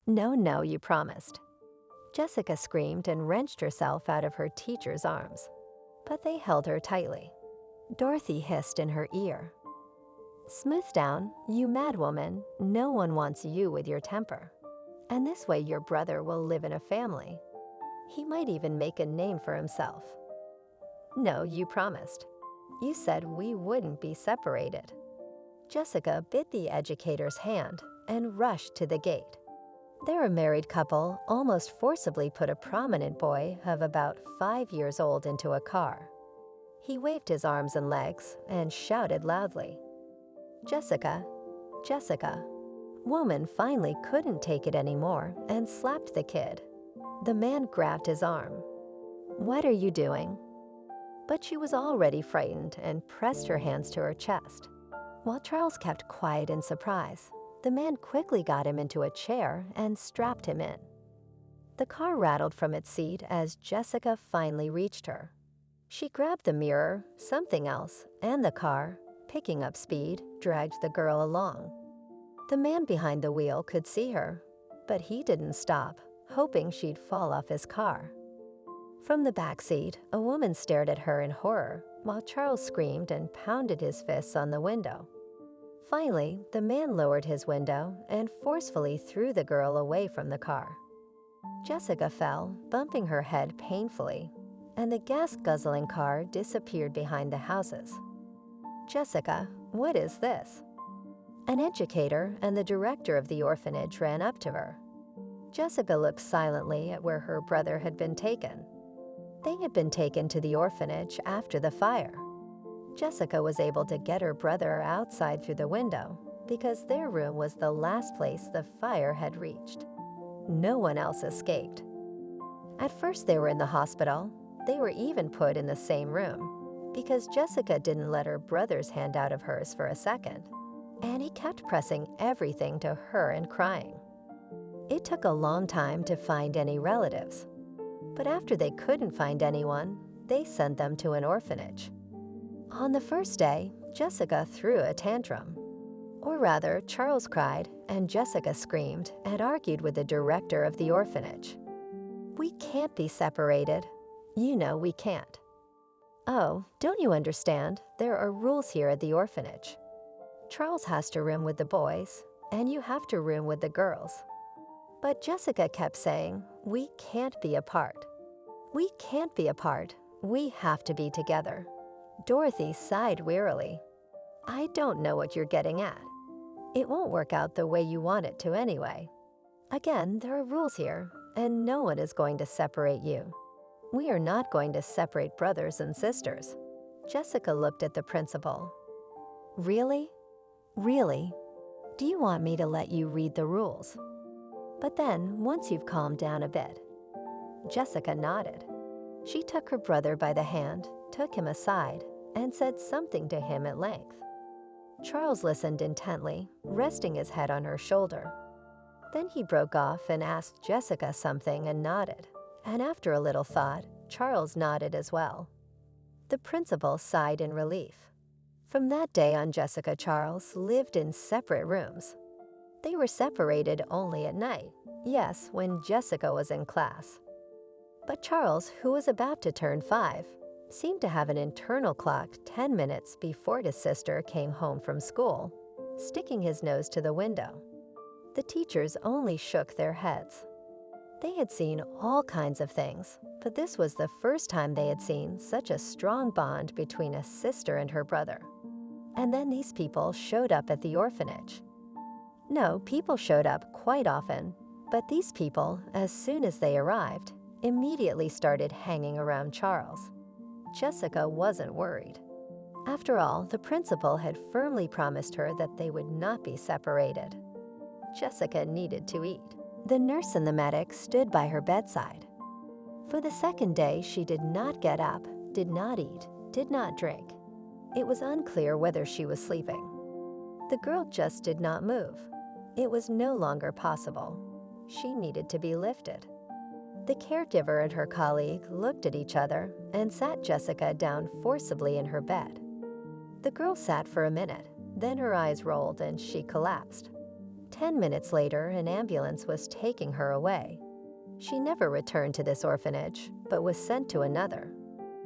No, no, you promised. Jessica screamed and wrenched herself out of her teacher's arms, but they held her tightly. Dorothy hissed in her ear. Smooth down, you madwoman. No one wants you with your temper. And this way your brother will live in a family. He might even make a name for himself. No, you promised. You said we wouldn't be separated. Jessica bit the educator's hand and rushed to the gate. Their married couple almost forcibly put a prominent boy of about 5 years old into a car. He waved his arms and legs and shouted loudly, "Jessica, Jessica." Woman finally couldn't take it anymore and slapped the kid. The man grabbed his arm. "What are you doing?" But she was already frightened and pressed her hands to her chest. While Charles kept quiet in surprise, the man quickly got him into a chair and strapped him in. The car rattled from its seat as Jessica finally reached her. She grabbed the mirror, something else, and the car, picking up speed, dragged the girl along. The man behind the wheel could see her, but he didn't stop, hoping she'd fall off his car. From the back seat, a woman stared at her in horror, while Charles screamed and pounded his fists on the window. Finally, the man lowered his window and forcefully threw the girl away from the car. Jessica fell, bumping her head painfully, and the gas-guzzling car disappeared behind the houses. "Jessica, what is this?" An educator and the director of the orphanage ran up to her. Jessica looked silently at where her brother had been taken. They had been taken to the orphanage after the fire. Jessica was able to get her brother outside through the window because their room was the last place the fire had reached. No one else escaped. At first they were in the hospital. They were even put in the same room because Jessica didn't let her brother's hand out of hers for a second, and he kept pressing everything to her and crying. It took a long time to find any relatives, but after they couldn't find anyone, they sent them to an orphanage. On the first day, Jessica threw a tantrum. Or rather, Charles cried and Jessica screamed and argued with the director of the orphanage. "We can't be separated. You know we can't." "Oh, don't you understand? There are rules here at the orphanage. Charles has to room with the boys, and you have to room with the girls." But Jessica kept saying, "We can't be apart. We can't be apart. We have to be together." Dorothy sighed wearily. "I don't know what you're getting at. It won't work out the way you want it to anyway. Again, there are rules here, and no one is going to separate you. We are not going to separate brothers and sisters." Jessica looked at the principal. "Really? Really? Do you want me to let you read the rules?" But then, once you've calmed down a bit. Jessica nodded. She took her brother by the hand, took him aside, and said something to him at length. Charles listened intently, resting his head on her shoulder. Then he broke off and asked Jessica something and nodded, and after a little thought, Charles nodded as well. The principal sighed in relief. From that day on, Jessica Charles lived in separate rooms. They were separated only at night, yes, when Jessica was in class. But Charles, who was about to turn 5, seemed to have an internal clock 10 minutes before his sister came home from school, sticking his nose to the window. The teachers only shook their heads. They had seen all kinds of things, but this was the first time they had seen such a strong bond between a sister and her brother. And then these people showed up at the orphanage. No, people showed up quite often, but these people, as soon as they arrived, immediately started hanging around Charles. Jessica wasn't worried. After all, the principal had firmly promised her that they would not be separated. Jessica needed to eat. The nurse and the medic stood by her bedside. For the second day, she did not get up, did not eat, did not drink. It was unclear whether she was sleeping. The girl just did not move. It was no longer possible. She needed to be lifted. The caregiver and her colleague looked at each other and sat Jessica down forcibly in her bed. The girl sat for a minute, then her eyes rolled and she collapsed. 10 minutes later, an ambulance was taking her away. She never returned to this orphanage, but was sent to another.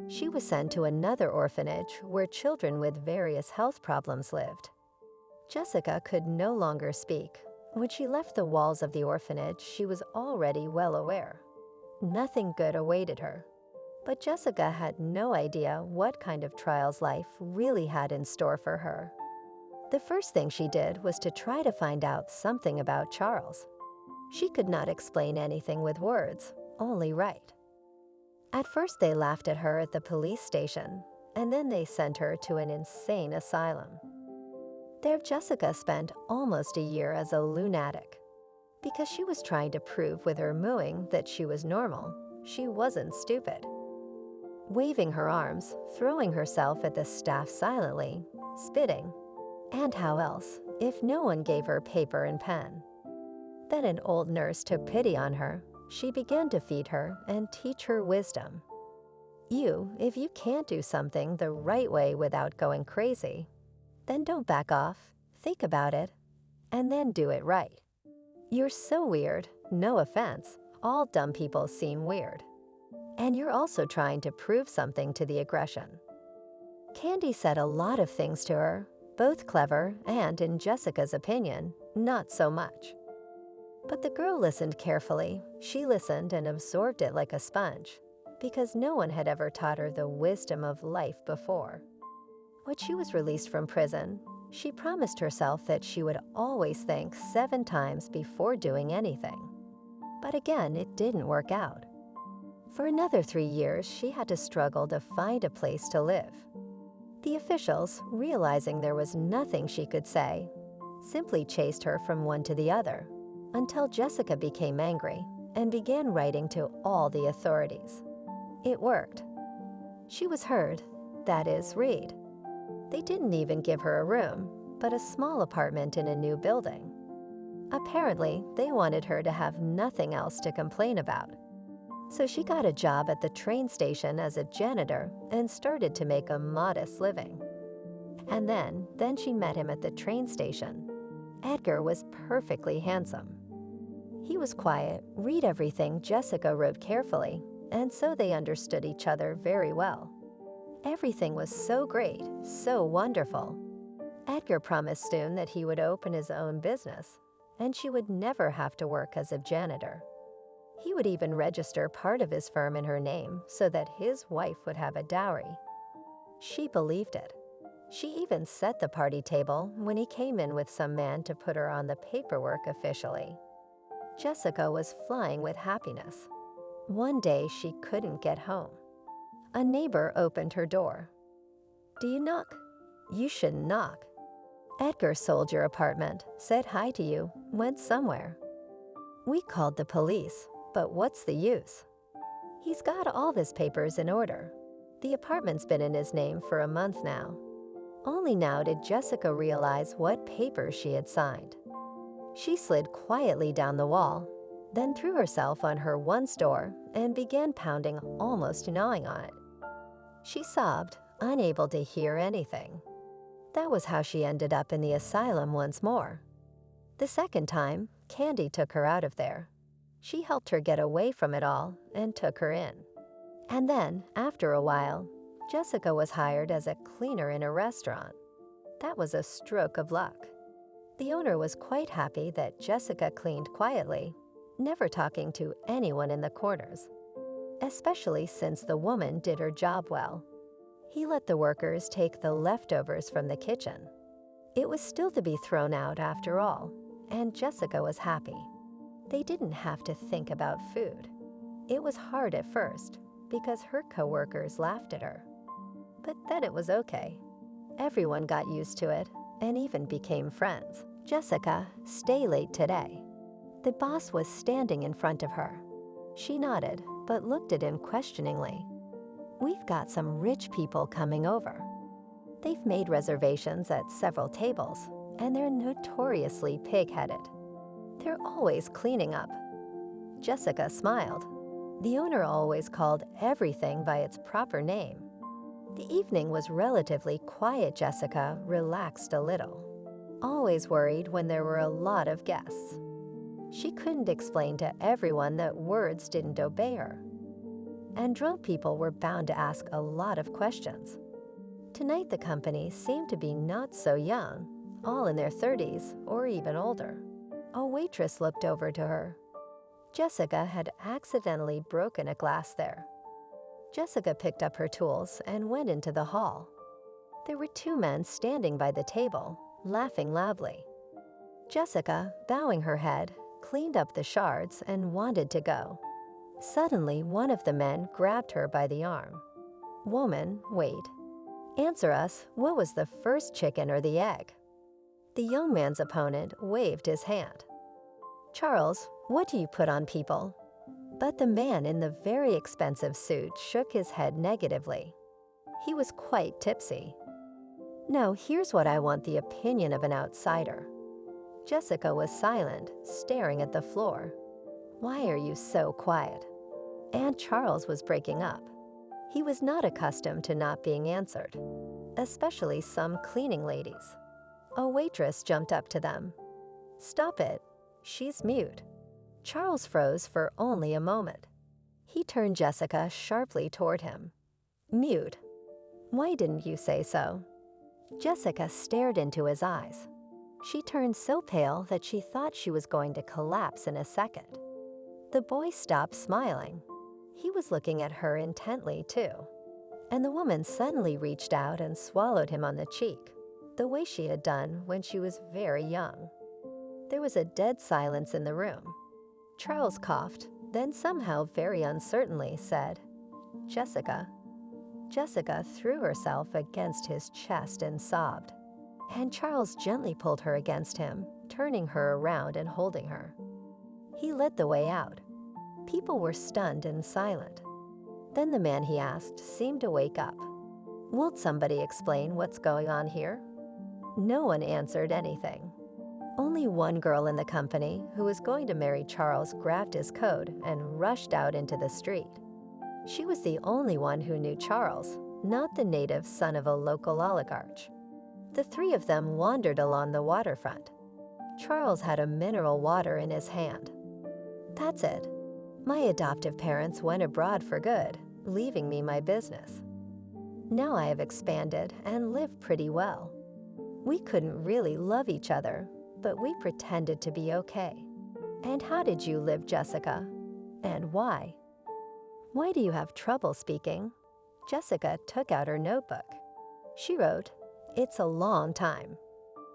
She was sent to another orphanage where children with various health problems lived. Jessica could no longer speak. When she left the walls of the orphanage, she was already well aware. Nothing good awaited her. But Jessica had no idea what kind of trials life really had in store for her. The first thing she did was to try to find out something about Charles. She could not explain anything with words, only write. At first they laughed at her at the police station, and then they sent her to an insane asylum. There Jessica spent almost a year as a lunatic. Because she was trying to prove with her mooing that she was normal, she wasn't stupid. Waving her arms, throwing herself at the staff silently, spitting, and how else if no one gave her paper and pen? Then an old nurse took pity on her. She began to feed her and teach her wisdom. If you can't do something the right way without going crazy, then don't back off, think about it, and then do it right. You're so weird, no offense, all dumb people seem weird. And you're also trying to prove something to the aggression. Candy said a lot of things to her, both clever and, in Jessica's opinion, not so much. But the girl listened carefully. She listened and absorbed it like a sponge, because no one had ever taught her the wisdom of life before. When she was released from prison, she promised herself that she would always think 7 times before doing anything. But again, it didn't work out. For another 3 years, she had to struggle to find a place to live. The officials, realizing there was nothing she could say, simply chased her from one to the other, until Jessica became angry and began writing to all the authorities. It worked. She was heard, that is, read. They didn't even give her a room, but a small apartment in a new building. Apparently, they wanted her to have nothing else to complain about. So she got a job at the train station as a janitor and started to make a modest living. And then she met him at the train station. Edgar was perfectly handsome. He was quiet, read everything Jessica wrote carefully, and so they understood each other very well. Everything was so great, so wonderful. Edgar promised soon that he would open his own business, and she would never have to work as a janitor. He would even register part of his firm in her name so that his wife would have a dowry. She believed it. She even set the party table when he came in with some man to put her on the paperwork officially. Jessica was flying with happiness. One day she couldn't get home. A neighbor opened her door. "Do you knock?" "You shouldn't knock." "Edgar sold your apartment, said hi to you, went somewhere." "We called the police, but what's the use?" "He's got all his papers in order. The apartment's been in his name for a month now." Only now did Jessica realize what papers she had signed. She slid quietly down the wall, then threw herself on her once door and began pounding, almost gnawing on it. She sobbed, unable to hear anything. That was how she ended up in the asylum once more. The second time, Candy took her out of there. She helped her get away from it all and took her in. And then, after a while, Jessica was hired as a cleaner in a restaurant. That was a stroke of luck. The owner was quite happy that Jessica cleaned quietly, never talking to anyone in the corners, especially since the woman did her job well. He let the workers take the leftovers from the kitchen. It was still to be thrown out after all, and Jessica was happy. They didn't have to think about food. It was hard at first because her coworkers laughed at her. But then it was okay. Everyone got used to it and even became friends. "Jessica, stay late today." The boss was standing in front of her. She nodded, but looked at him questioningly. "We've got some rich people coming over. They've made reservations at several tables, and they're notoriously pig-headed. They're always cleaning up." Jessica smiled. The owner always called everything by its proper name. The evening was relatively quiet. Jessica relaxed a little. always worried when there were a lot of guests. She couldn't explain to everyone that words didn't obey her. And drunk people were bound to ask a lot of questions. Tonight the company seemed to be not so young, all in their 30s or even older. A waitress looked over to her. Jessica had accidentally broken a glass there. Jessica picked up her tools and went into the hall. There were two men standing by the table, laughing loudly. Jessica, bowing her head, cleaned up the shards and wanted to go. Suddenly, one of the men grabbed her by the arm. "Woman, wait. Answer us, what was the first chicken or the egg?" The young man's opponent waved his hand. "Charles, what do you put on people?" But the man in the very expensive suit shook his head negatively. He was quite tipsy. "No, here's what I want the opinion of an outsider." Jessica was silent, staring at the floor. "Why are you so quiet?" And Charles was breaking up. He was not accustomed to not being answered, especially some cleaning ladies. A waitress jumped up to them. "Stop it. She's mute." Charles froze for only a moment. He turned Jessica sharply toward him. "Mute? Why didn't you say so?" Jessica stared into his eyes. She turned so pale that she thought she was going to collapse in a second. The boy stopped smiling. He was looking at her intently, too. And the woman suddenly reached out and swallowed him on the cheek, the way she had done when she was very young. There was a dead silence in the room. Charles coughed, then somehow very uncertainly said, "Jessica." Jessica threw herself against his chest and sobbed. And Charles gently pulled her against him, turning her around and holding her. He led the way out. People were stunned and silent. Then the man he asked seemed to wake up. "Won't somebody explain what's going on here?" No one answered anything. Only one girl in the company, who was going to marry Charles, grabbed his coat and rushed out into the street. She was the only one who knew Charles, not the native son of a local oligarch. The three of them wandered along the waterfront. Charles had a mineral water in his hand. "That's it. My adoptive parents went abroad for good, leaving me my business. Now I have expanded and live pretty well. We couldn't really love each other, but we pretended to be okay." "And how did you live, Jessica? And why?" "Why do you have trouble speaking?" Jessica took out her notebook. She wrote, "It's a long time."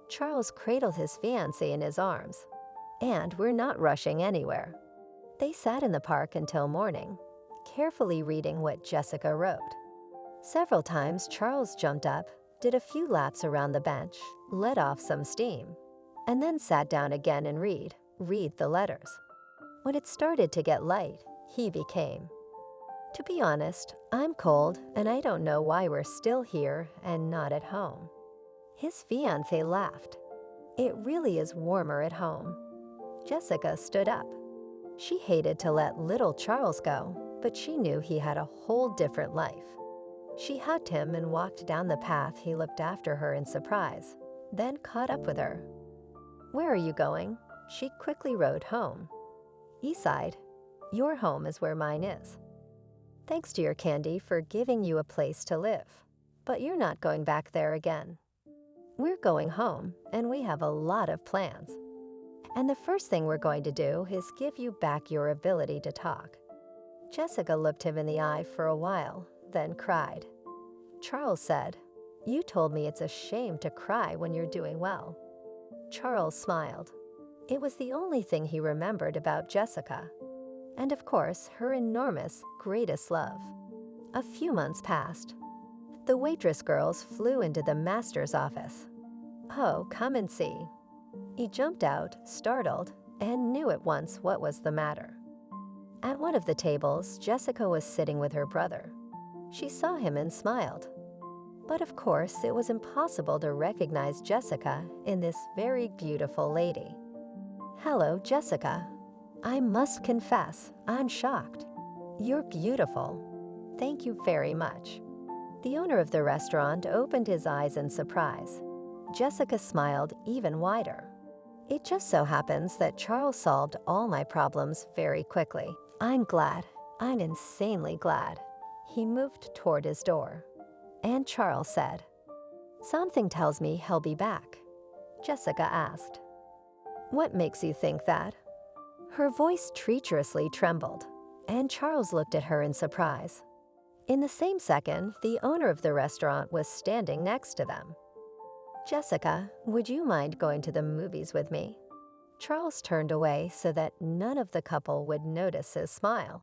Charles cradled his fiancée in his arms. "And we're not rushing anywhere." They sat in the park until morning, carefully reading what Jessica wrote. Several times Charles jumped up, did a few laps around the bench, let off some steam, and then sat down again and read the letters. When it started to get light, he became, "To be honest, I'm cold and I don't know why we're still here and not at home." His fiancée laughed. "It really is warmer at home." Jessica stood up. She hated to let little Charles go, but she knew he had a whole different life. She hugged him and walked down the path. He looked after her in surprise, then caught up with her. "Where are you going?" She quickly wrote, "Home." He sighed. "Your home is where mine is. Thanks to your candy for giving you a place to live. But you're not going back there again. We're going home, and we have a lot of plans. And the first thing we're going to do is give you back your ability to talk." Jessica looked him in the eye for a while, then cried. Charles said, "You told me it's a shame to cry when you're doing well." Charles smiled. It was the only thing he remembered about Jessica. And of course, her enormous, greatest love. A few months passed. The waitress girls flew into the master's office. "Oh, come and see." He jumped out, startled, and knew at once what was the matter. At one of the tables, Jessica was sitting with her brother. She saw him and smiled. But of course, it was impossible to recognize Jessica in this very beautiful lady. "Hello, Jessica. I must confess, I'm shocked. You're beautiful. Thank you very much." The owner of the restaurant opened his eyes in surprise. Jessica smiled even wider. It just so happens that Charles solved all my problems very quickly. I'm glad. I'm insanely glad. He moved toward his door. And Charles said, "Something tells me he'll be back." Jessica asked, "What makes you think that?" Her voice treacherously trembled, and Charles looked at her in surprise. In the same second, the owner of the restaurant was standing next to them. "Jessica, would you mind going to the movies with me?" Charles turned away so that none of the couple would notice his smile.